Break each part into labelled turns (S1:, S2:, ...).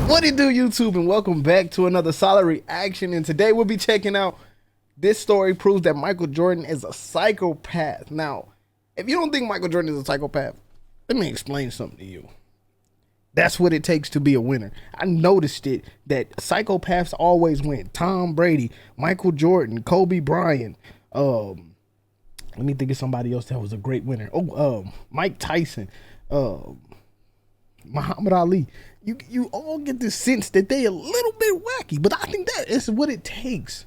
S1: What it do, YouTube, and welcome back to another solid reaction. And today we'll be checking out this story proves that Michael Jordan is a psychopath. Now, if you don't think Michael Jordan is a psychopath, let me explain something to you. That's what it takes to be a winner. I noticed it that psychopaths always win. Tom Brady, Michael Jordan, Kobe Bryant. Let me think of somebody else that was a great winner. Mike Tyson, Muhammad Ali. You all get the sense that they a little bit wacky, but I think that is what it takes.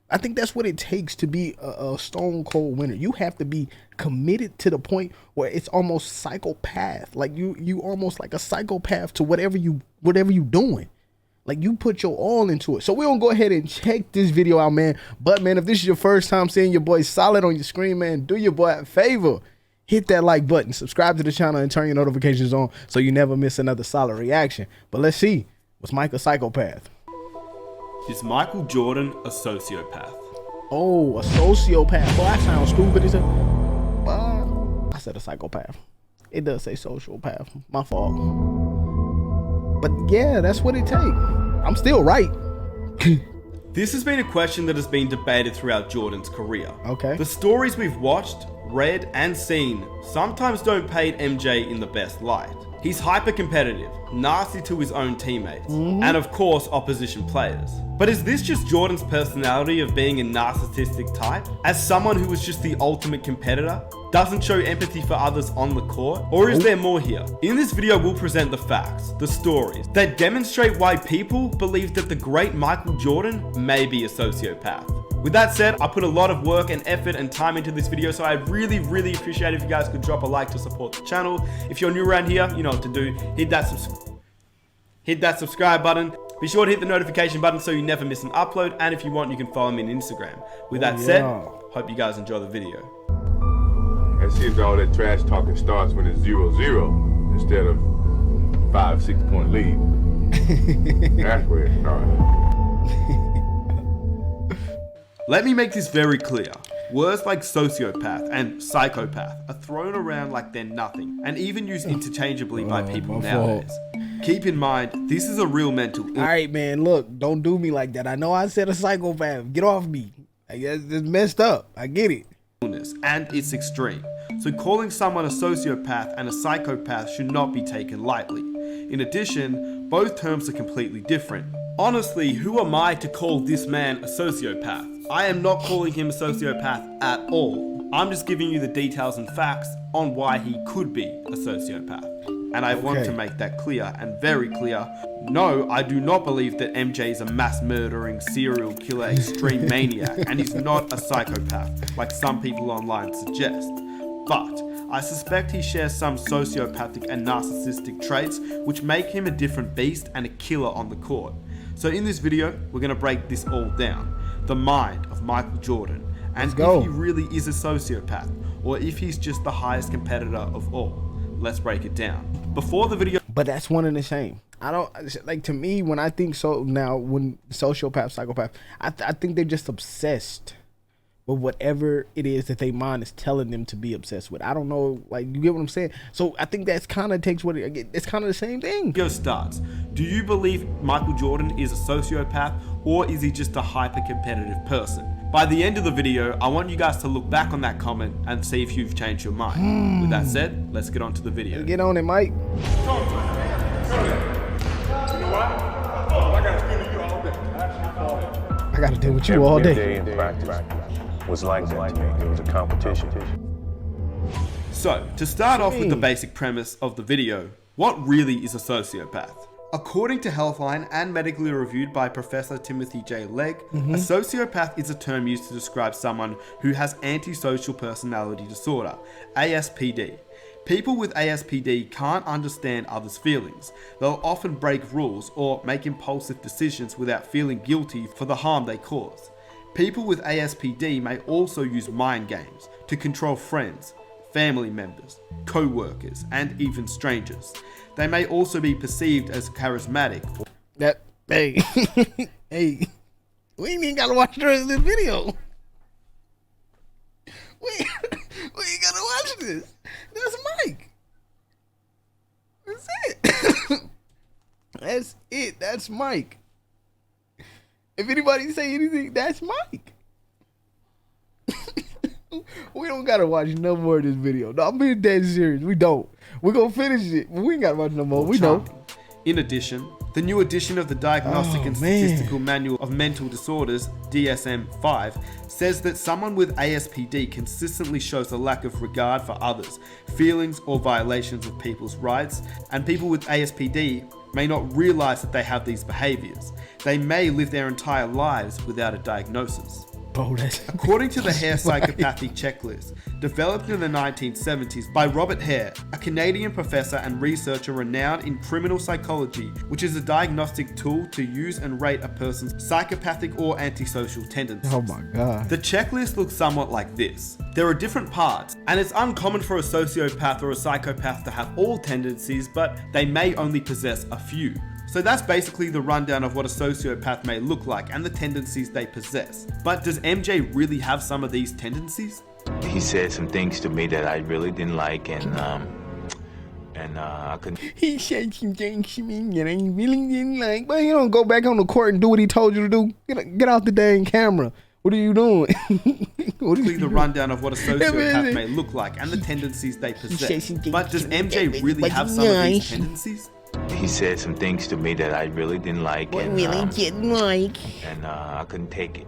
S1: I think that's what it takes to be a stone cold winner. You have to be committed to the point where it's almost psychopath. Like you almost like a psychopath to whatever you doing. Like you put your all into it. So we're gonna go ahead and check this video out, man. But man, if this is your first time seeing your boy Solid on your screen, man, do your boy a favor. Hit that like button, subscribe to the channel, and turn your notifications on so you never miss another solid reaction. But let's see, was Mike a psychopath?
S2: Is Michael Jordan a sociopath?
S1: Oh, a sociopath. Boy, that sounds stupid as hell. I said a psychopath. It does say sociopath. My fault. But yeah, that's what it takes. I'm still right.
S2: This has been a question that has been debated throughout Jordan's career.
S1: Okay.
S2: The stories we've watched, read, and seen sometimes don't paint MJ in the best light. He's hyper-competitive, nasty to his own teammates, and of course opposition players. But is this just Jordan's personality of being a narcissistic type? As someone who is just the ultimate competitor, doesn't show empathy for others on the court? Or is there more here? In this video we'll present the facts, the stories, that demonstrate why people believe that the great Michael Jordan may be a sociopath. With that said, I put a lot of work and effort and time into this video, so I'd really appreciate if you guys could drop a like to support the channel. If you're new around here, you know what to do. Hit that subscribe button. Be sure to hit the notification button so you never miss an upload. And if you want, you can follow me on Instagram. With that said, hope you guys enjoy the video.
S3: And see if all that trash talking starts when it's 0-0 instead of 5-6 point lead. That's where it starts.
S2: Let me make this very clear. Words like sociopath and psychopath are thrown around like they're nothing and even used interchangeably by people nowadays. Keep in mind, this is a real mental illness.
S1: Alright, man, look, don't do me like that. I know I said a psychopath. Get off me. I guess it's messed up. I get it.
S2: And it's extreme. So calling someone a sociopath and a psychopath should not be taken lightly. In addition, both terms are completely different. Honestly, who am I to call this man a sociopath? I am not calling him a sociopath at all. I'm just giving you the details and facts on why he could be a sociopath. And I want to make that clear and very clear. No, I do not believe that MJ is a mass murdering serial killer extreme maniac and he's not a psychopath like some people online suggest. But I suspect he shares some sociopathic and narcissistic traits which make him a different beast and a killer on the court. So in this video, we're going to break this all down. The mind of Michael Jordan, and if he really is a sociopath, or if he's just the highest competitor of all. Let's break it down. Before the video...
S1: But that's one and the same. I don't, like, to me, when I think so, now, when sociopath, psychopath, I think they're just obsessed with whatever it is that their mind is telling them to be obsessed with. I don't know, like, you get what I'm saying? So I think that's kind of takes what it's kind of the same thing.
S2: Video starts. Do you believe Michael Jordan is a sociopath, or is he just a hyper-competitive person? By the end of the video, I want you guys to look back on that comment and see if you've changed your mind. With that said, let's get on to the video.
S1: Get on it, Mike.
S3: You know what? I gotta deal with you all day.
S1: I gotta deal with you all day.
S4: Every day in practice was like that to me. It was a competition.
S2: So, to start off with the basic premise of the video, what really is a sociopath? According to Healthline and medically reviewed by Professor Timothy J. Legg, a sociopath is a term used to describe someone who has antisocial personality disorder, ASPD. People with ASPD can't understand others' feelings. They'll often break rules or make impulsive decisions without feeling guilty for the harm they cause. People with ASPD may also use mind games to control friends, family members, co-workers, and even strangers. They may also be perceived as charismatic.
S1: Hey, hey, we ain't even gotta watch the rest of this video. We ain't gotta watch this. That's Mike. That's it. That's it. That's Mike. If anybody say anything, that's Mike. We don't gotta watch no more of this video. No, I'm being dead serious. We don't. We're gonna finish it, but we ain't gotta watch no more. We don't.
S2: In addition, the new edition of the Diagnostic and Statistical Manual of Mental Disorders, DSM-5, says that someone with ASPD consistently shows a lack of regard for others, feelings or violations of people's rights, and people with ASPD may not realize that they have these behaviors. They may live their entire lives without a diagnosis. According to the Hare Psychopathy Checklist, developed in the 1970s by Robert Hare, a Canadian professor and researcher renowned in criminal psychology, which is a diagnostic tool to use and rate a person's psychopathic or antisocial tendencies.
S1: Oh my God.
S2: The checklist looks somewhat like this. There are different parts, and it's uncommon for a sociopath or a psychopath to have all tendencies, but they may only possess a few. So that's basically the rundown of what a sociopath may look like and the tendencies they possess. But does MJ really have some of these tendencies?
S5: He said some things to me that I really didn't like, and I couldn't.
S1: He said some things to me that I really didn't like. But you don't go back on the court and do what he told you to do. Get out the dang camera. What are you doing?
S2: The rundown of what a sociopath may look like and the tendencies they possess. But does MJ really have some of these tendencies?
S5: He said some things to me that I really didn't like, and I couldn't take it.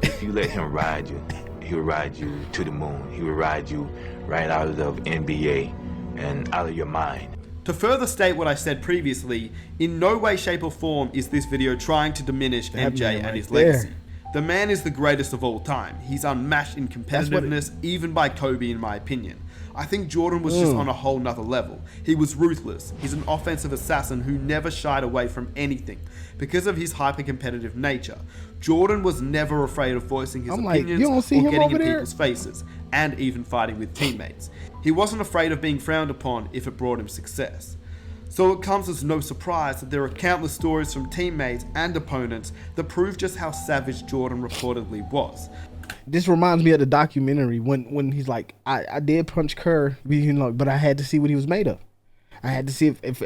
S5: If you let him ride you, he would ride you to the moon. He would ride you right out of the NBA and out of your mind.
S2: To further state what I said previously, in no way, shape or form is this video trying to diminish MJ and his legacy. The man is the greatest of all time. He's unmatched in competitiveness, even by Kobe in my opinion. I think Jordan was just on a whole nother level. He was ruthless. He's an offensive assassin who never shied away from anything. Because of his hyper-competitive nature, Jordan was never afraid of voicing his opinions or getting in people's faces, and even fighting with teammates. He wasn't afraid of being frowned upon if it brought him success. So it comes as no surprise that there are countless stories from teammates and opponents that prove just how savage Jordan reportedly was.
S1: This reminds me of the documentary when he's like, I did punch Kerr, but I had to see what he was made of. I had to see if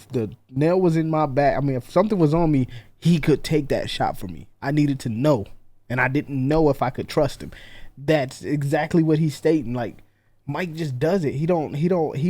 S1: the nail was in my back. I mean, if something was on me, he could take that shot from me. I needed to know, and I didn't know if I could trust him. That's exactly what he's stating. Like, Mike just does it. He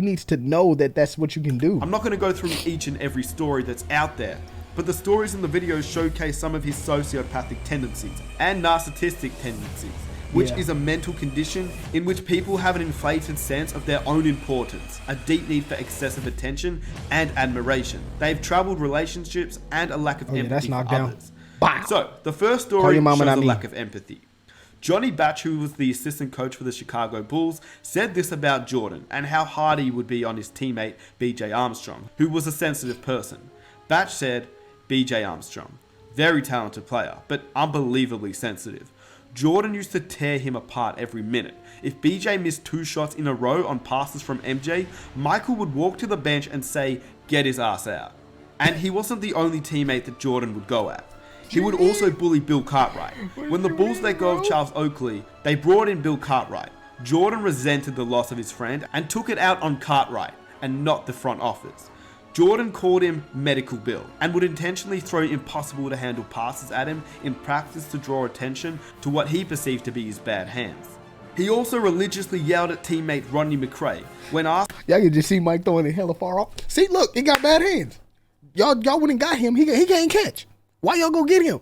S1: needs to know that that's what you can do.
S2: I'm not going to go through each and every story that's out there, but the stories in the videos showcase some of his sociopathic tendencies and narcissistic tendencies, which is a mental condition in which people have an inflated sense of their own importance, a deep need for excessive attention and admiration. They've troubled relationships and a lack of empathy for others. So, the first story shows a lack of empathy. Johnny Batch, who was the assistant coach for the Chicago Bulls, said this about Jordan and how hard he would be on his teammate BJ Armstrong, who was a sensitive person. Batch said, BJ Armstrong, very talented player, but unbelievably sensitive. Jordan used to tear him apart every minute. If BJ missed 2 shots in a row on passes from MJ, Micheal would walk to the bench and say, get his ass out. And he wasn't the only teammate that Jordan would go at. He would also bully Bill Cartwright. When the Bulls let go of Charles Oakley, they brought in Bill Cartwright. Jordan resented the loss of his friend and took it out on Cartwright and not the front office. Jordan called him Medical Bill and would intentionally throw impossible to handle passes at him in practice to draw attention to what he perceived to be his bad hands. He also religiously yelled at teammate Rodney McRae when asked,
S1: y'all can just see Mike throwing it hella far off. See, look, he got bad hands. Y'all wouldn't got him. He can't catch. Why y'all go get him?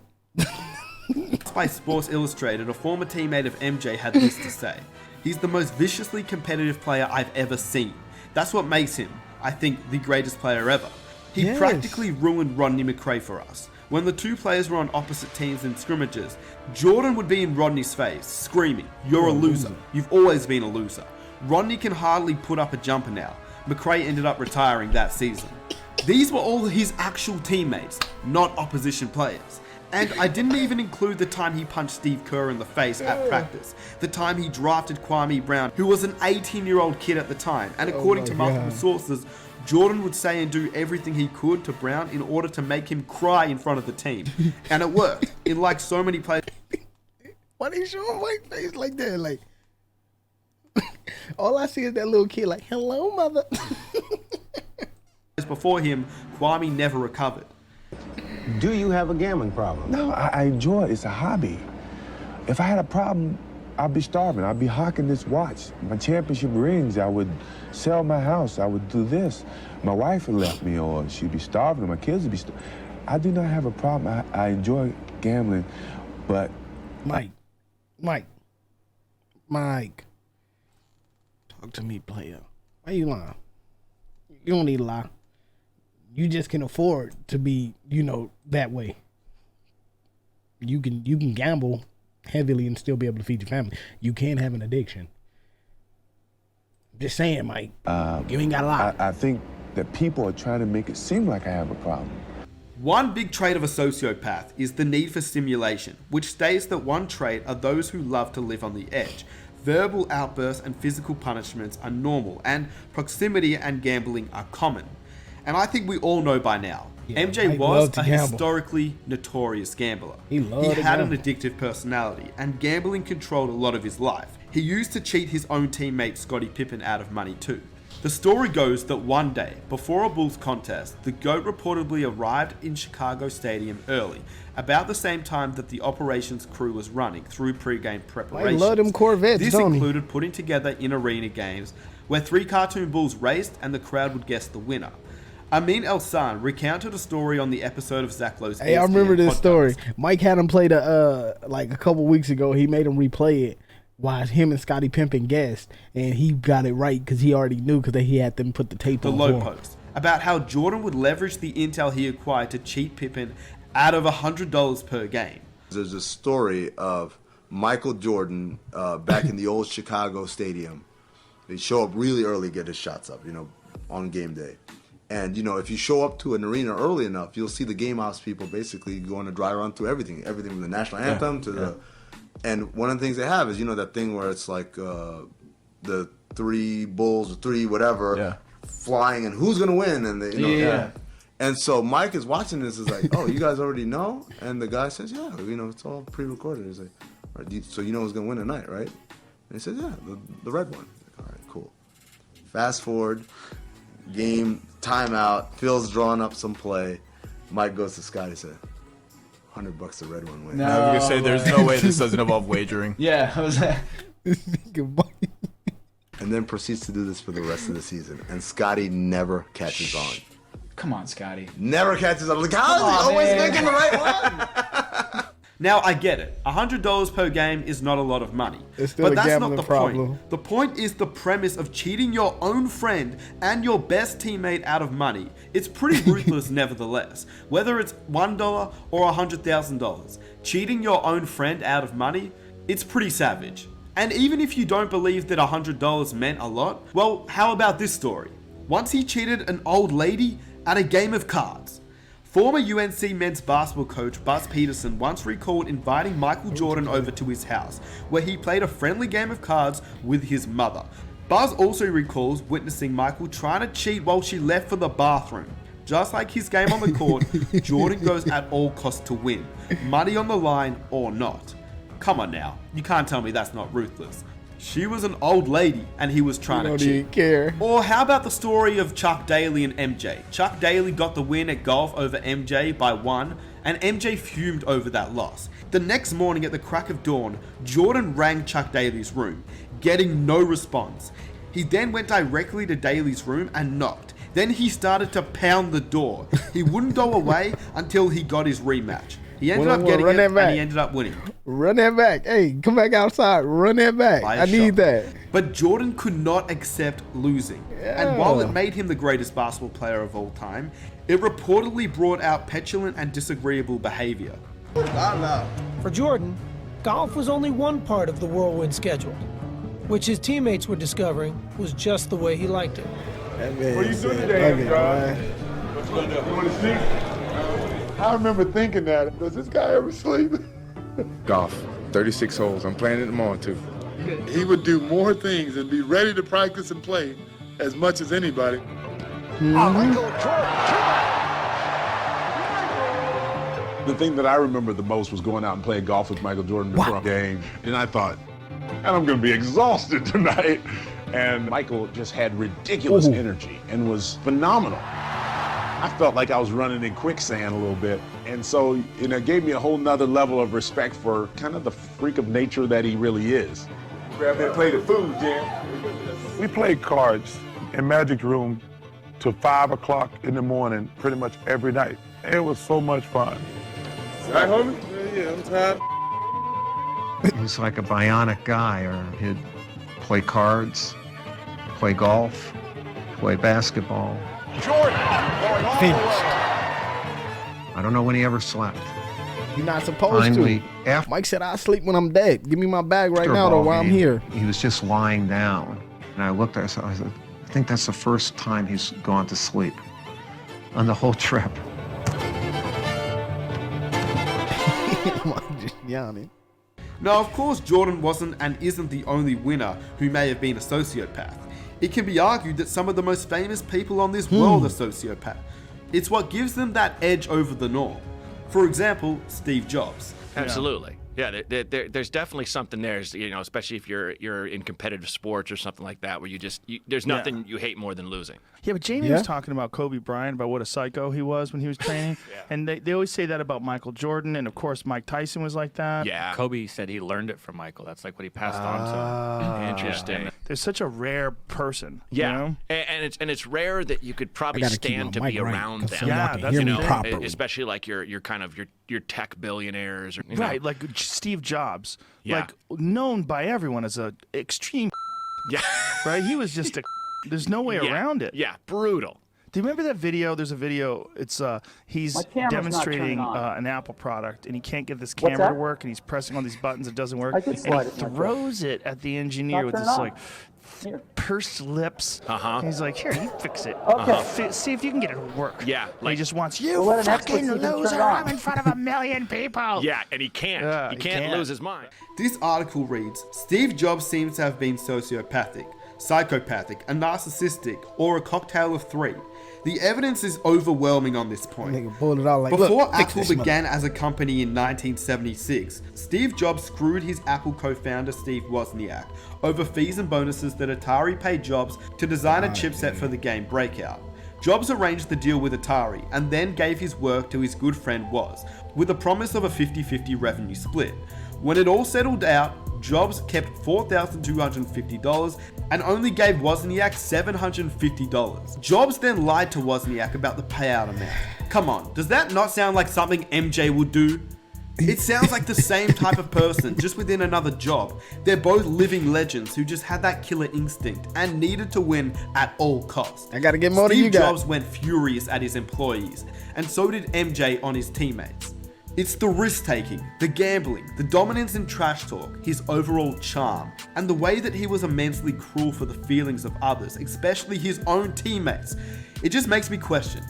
S2: by Sports Illustrated, a former teammate of MJ had this to say: he's the most viciously competitive player I've ever seen. That's what makes him, I think, the greatest player ever. He practically ruined Rodney McRae for us. When the two players were on opposite teams in scrimmages, Jordan would be in Rodney's face, screaming, "You're a loser. You've always been a loser." Rodney can hardly put up a jumper now. McRae ended up retiring that season. These were all his actual teammates, not opposition players. And I didn't even include the time he punched Steve Kerr in the face at practice, the time he drafted Kwame Brown, who was an 18-year-old kid at the time, and according to multiple sources, Jordan would say and do everything he could to Brown in order to make him cry in front of the team. And it worked, in like so many players.
S1: Why they show my face like that? Like, all I see is that little kid like, "Hello, mother."
S2: before him, Kwame never recovered.
S6: Do you have a gambling problem?
S3: No, I enjoy it. It's a hobby. If I had a problem, I'd be starving. I'd be hawking this watch. My championship rings, I would sell my house. I would do this. My wife would left me, or she'd be starving, or my kids would be starving. I do not have a problem. I enjoy gambling, but...
S1: Mike. Talk to me, player. Why you lying? You don't need to lie. You just can afford to be, that way. You can gamble heavily and still be able to feed your family. You can have an addiction. Just saying, Mike. You ain't gotta lie.
S3: I think that people are trying to make it seem like I have a problem.
S2: One big trait of a sociopath is the need for stimulation, which states that one trait are those who love to live on the edge. Verbal outbursts and physical punishments are normal, and proximity and gambling are common. And I think we all know by now, MJ was a historically notorious gambler. He had an addictive personality, and gambling controlled a lot of his life. He used to cheat his own teammate Scottie Pippen out of money too. The story goes that one day, before a Bulls contest, the GOAT reportedly arrived in Chicago Stadium early, about the same time that the operations crew was running through pre-game preparations.
S1: I love them Corvettes,
S2: This included putting together in-arena games where 3 cartoon bulls raced and the crowd would guess the winner. Amin El-San recounted a story on the episode of Zach Lowe's
S1: Hey, I remember this story. Mike had him play like a couple weeks ago. He made him replay it while him and Scottie Pippen guessed, and he got it right because he already knew because he had them put the tape on.
S2: The Low Post, about how Jordan would leverage the intel he acquired to cheat Pippen out of $100 per game.
S7: There's a story of Michael Jordan back in the old Chicago Stadium. They show up really early, get his shots up, on game day. And, if you show up to an arena early enough, you'll see the game house people basically go on a dry run through everything from the national anthem to the... And one of the things they have is, that thing where it's like the 3 bulls or 3 whatever flying and who's going to win. And they, And so Mike is watching this, is like, oh, you guys already know? And the guy says, yeah, it's all pre-recorded. He's like, all right, so you know who's going to win tonight, right? And he says, yeah, the red one. Like, all right, cool. Fast forward, game, timeout, Phil's drawing up some play. Mike goes to Scott, he said, $100 the red one wins.
S8: No, I was gonna say there's no way this doesn't involve wagering.
S6: Yeah, I was
S7: and then proceeds to do this for the rest of the season. And Scotty never catches on.
S6: Come on, Scotty.
S7: Never catches on. Like, how is he always making the right one?
S2: Now, I get it. $100 per game is not a lot of money.
S1: It's still
S2: but
S1: a
S2: that's not the
S1: problem.
S2: point. The point is the premise of cheating your own friend and your best teammate out of money. It's pretty ruthless nevertheless. Whether it's $1 or $100,000, cheating your own friend out of money, it's pretty savage. And even if you don't believe that $100 meant a lot, well, how about this story? Once he cheated an old lady at a game of cards. Former UNC men's basketball coach Buzz Peterson once recalled inviting Michael Jordan over to his house, where he played a friendly game of cards with his mother. Buzz also recalls witnessing Michael trying to cheat while she left for the bathroom. Just like his game on the court, Jordan goes at all costs to win, money on the line or not. Come on now, you can't tell me that's not ruthless. She was an old lady and he was trying to cheat.
S1: Care.
S2: Or how about the story of Chuck Daly and MJ? Chuck Daly got the win at golf over MJ by 1, and MJ fumed over that loss. The next morning at the crack of dawn, Jordan rang Chuck Daly's room, getting no response. He then went directly to Daly's room and knocked. Then he started to pound the door. He wouldn't go away until he got his rematch. He ended up getting it, and he ended up winning.
S1: Run that back. Hey, come back outside. Run that back. I need that.
S2: But Jordan could not accept losing.
S1: Yeah.
S2: And while it made him the greatest basketball player of all time, it reportedly brought out petulant and disagreeable behavior.
S9: For Jordan, golf was only one part of the whirlwind schedule, which his teammates were discovering was just the way he liked it.
S3: What are you doing today, John? What you gonna do? You want to sleep? I remember thinking that. Does this guy ever sleep? Golf, 36 holes. I'm playing it tomorrow too. He would do more things and be ready to practice and play as much as anybody.
S10: The thing that I remember the most was going out and playing golf with Michael Jordan before a game. And I thought, and I'm going to be exhausted tonight. And Michael just had ridiculous energy and was phenomenal. I felt like I was running in quicksand a little bit. And so, it gave me a whole nother level of respect for kind of the freak of nature that he really is.
S3: Grab that plate of food, Jim.
S11: We played cards in Magic Room till 5 o'clock in the morning pretty much every night. It was so much fun.
S3: Right, homie? Yeah, I'm tired.
S12: He was like a bionic guy, or he'd play cards, play golf, play basketball.
S3: Jordan!
S1: Finished.
S12: I don't know when he ever slept.
S1: You're not supposed
S12: Finally,
S1: to.
S12: after
S1: Mike said, I'll sleep when I'm dead. Give me my bag right
S12: a
S1: now, though,
S12: ball
S1: while I'm
S12: game,
S1: here.
S12: he was just lying down. And I looked at him, I said, I think that's the first time he's gone to sleep on the whole trip.
S1: Just yawning.
S2: Now, of course, Jordan wasn't and isn't the only winner who may have been a sociopath. It can be argued that some of the most famous people on this world are sociopaths. It's what gives them that edge over the norm. For example, Steve Jobs.
S13: Absolutely. Yeah, there's definitely something there, especially if you're in competitive sports or something like that, where there's nothing you hate more than losing.
S14: Yeah, but Jamie was talking about Kobe Bryant, about what a psycho he was when he was training. And they always say that about Michael Jordan, and of course Mike Tyson was like that.
S13: Yeah.
S15: Kobe said he learned it from Michael. That's like what he passed on to him.
S13: Interesting.
S14: There's such a rare person.
S13: Yeah,
S14: you know?
S13: and it's rare that you could probably stand to be around them.
S1: Yeah, that's
S13: especially like your kind of your tech billionaires, or,
S14: right? Like Steve Jobs, like known by everyone as a extreme.
S13: Yeah,
S14: right. He was just a. There's no way around it.
S13: Yeah, brutal.
S14: Do you remember that video? There's a video. It's he's demonstrating an Apple product, and he can't get this camera to work, and he's pressing on these buttons. It doesn't work, and he throws it at the engineer with this like pursed lips. And he's like, "Here, you fix it. See if you can get it to work."
S13: Yeah,
S14: and he just wants you fucking loser. I'm in front of 1 million people.
S13: Yeah, and he can't. He can't lose his mind.
S2: This article reads, Steve Jobs seems to have been sociopathic, psychopathic, a narcissistic, or a cocktail of three. The evidence is overwhelming on this point. Before Apple began as a company in 1976, Steve Jobs screwed his Apple co-founder Steve Wozniak over fees and bonuses that Atari paid Jobs to design a chipset for the game Breakout. Jobs arranged the deal with Atari and then gave his work to his good friend Woz, with a promise of a 50-50 revenue split. When it all settled out, Jobs kept $4,250 and only gave Wozniak $750. Jobs then lied to Wozniak about the payout amount. Come on, does that not sound like something MJ would do? It sounds like the same type of person, just within another job. They're both living legends who just had that killer instinct and needed to win at all costs.
S1: I gotta get more than you got.
S2: Steve Jobs went furious at his employees, and so did MJ on his teammates. It's the risk-taking, the gambling, the dominance and trash talk, his overall charm, and the way that he was immensely cruel for the feelings of others, especially his own teammates. It just makes me question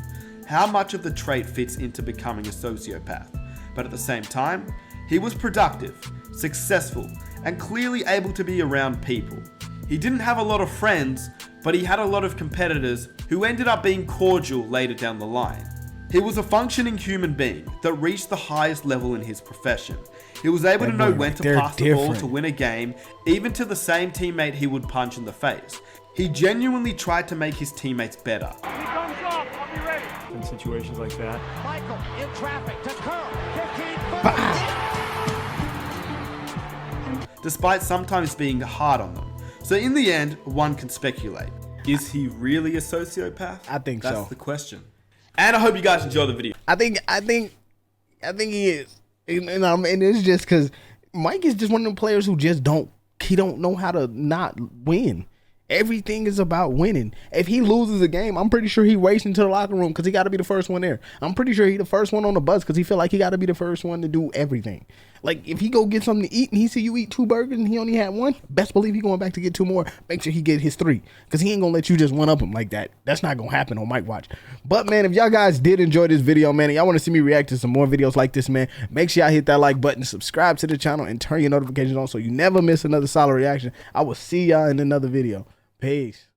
S2: how much of the trait fits into becoming a sociopath. But at the same time, he was productive, successful, and clearly able to be around people. He didn't have a lot of friends, but he had a lot of competitors who ended up being cordial later down the line. He was a functioning human being that reached the highest level in his profession. He was able to know when to pass the ball to win a game, even to the same teammate he would punch in the face. He genuinely tried to make his teammates better.
S16: He comes up, I'll be ready.
S14: In situations like that.
S16: Michael, in traffic, to Curl, 15 foot.
S2: Despite sometimes being hard on them. So in the end, one can speculate. Is he really a sociopath?
S1: I think so.
S2: That's the question. And I hope you guys enjoy the video.
S1: I think he is, and it's just because Mike is just one of them players who just don't know how to not win. Everything is about winning. If he loses a game, I'm pretty sure he racing to the locker room because he got to be the first one there. I'm pretty sure he the first one on the bus because he feel like he got to be the first one to do everything. Like if he go get something to eat and he see you eat 2 burgers and he only had 1, best believe he going back to get 2 more. Make sure he get his 3 because he ain't gonna let you just one up him like that. That's not gonna happen on Mike Watch. But man, if y'all guys did enjoy this video, man, and y'all want to see me react to some more videos like this, man, make sure y'all hit that like button, subscribe to the channel, and turn your notifications on so you never miss another solid reaction. I will see y'all in another video. Peace.